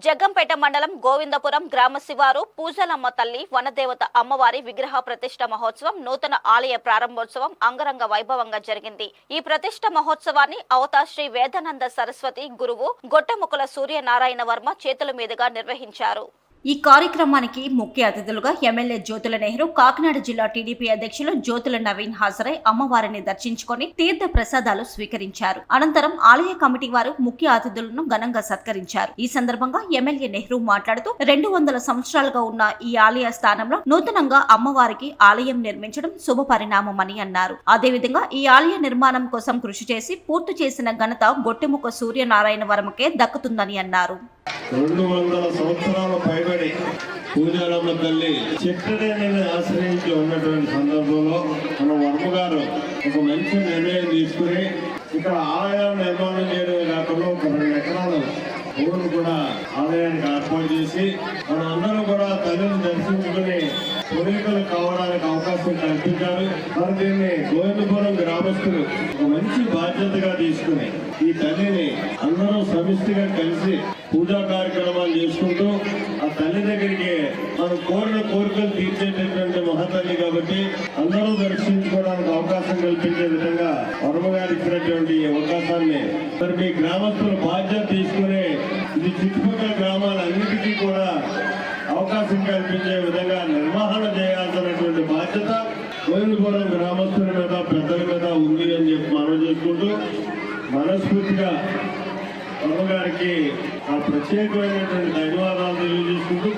జగ్గంపేట మండలం గోవిందపురం గ్రామ శివారు పూజలమ్మ తల్లి వనదేవత అమ్మవారి విగ్రహ ప్రతిష్ట మహోత్సవం నూతన ఆలయ ప్రారంభోత్సవం అంగరంగ వైభవంగా జరిగింది. ఈ ప్రతిష్ట మహోత్సవాన్ని అవతా శ్రీ వేదానంద సరస్వతి గురువు గొట్టముకుల సూర్యనారాయణ వర్మ చేతుల మీదుగా నిర్వహించారు. ఈ కార్యక్రమానికి ముఖ్య అతిథులుగా ఎమ్మెల్యే జ్యోతుల నెహ్రూ, కాకినాడ జిల్లా టీడీపీ అధ్యక్షులు జ్యోతుల నవీన్ హాజరై అమ్మవారిని దర్శించుకొని తీర్థ ప్రసాదాలు స్వీకరించారు. అనంతరం ఆలయ కమిటీ వారు ముఖ్య అతిథులను ఘనంగా సత్కరించారు. ఈ సందర్భంగా ఎమ్మెల్యే నెహ్రూ మాట్లాడుతూ 200 సంవత్సరాలుగా ఉన్న ఈ ఆలయ స్థానంలో నూతనంగా అమ్మవారికి ఆలయం నిర్మించడం శుభ పరిణామమని అన్నారు. అదేవిధంగా ఈ ఆలయ నిర్మాణం కోసం కృషి చేసి పూర్తి చేసిన ఘనత గొట్టెముక సూర్యనారాయణ వర్మకే దక్కుతుందని అన్నారు. 200 సంవత్సరాల పైబడి పూజాలమ్మ తల్లి చిట్టడేని ఆశ్రయించి ఉన్నటువంటి సందర్భంలో మన వర్మ గారు ఒక మంచి నిర్ణయం తీసుకుని ఇక్కడ ఆలయం నిర్మాణం చేయడమే కాకుండా ఒక 2 ఎకరాలు భూమిని కూడా ఆలయానికి ఏర్పాటు చేసి మన అందరూ కూడా తల్లిని దర్శించుకుని పూర్వీకులు కావడానికి అవకాశం కల్పించారు. మరి దీన్ని గోవిందపురం గ్రామస్తులు ఒక మంచి బాధ్యతగా తీసుకుని ఈ తల్లిని అందరూ సమిష్టిగా కలిసి పూజా కార్యక్రమాలు చేసుకుంటూ ఆ తల్లి దగ్గరికి మనం కోరిన కోరికలు తీర్చేటటువంటి మహాతల్లి కాబట్టి అందరూ దర్శించుకోవడానికి అవకాశం కల్పించే విధంగా వర్మ గారు ఇచ్చినటువంటి అవకాశాన్ని మరి మీ గ్రామస్తులు బాధ్యత తీసుకుని ఇది చుట్టుపక్కల గ్రామాలన్నిటికీ కూడా అవకాశం కల్పించే విధంగా నిర్వహణ చేయాల్సినటువంటి బాధ్యత గోవిందపురం గ్రామస్తుల మీద పెద్దల మీద ఉంది అని చెప్పి మనం చేసుకుంటూ మనస్ఫూర్తిగా వర్మ గారికి ఆ ప్రత్యేకమైనటువంటి ధన్యవాదాలు తెలియజేసుకుంటూ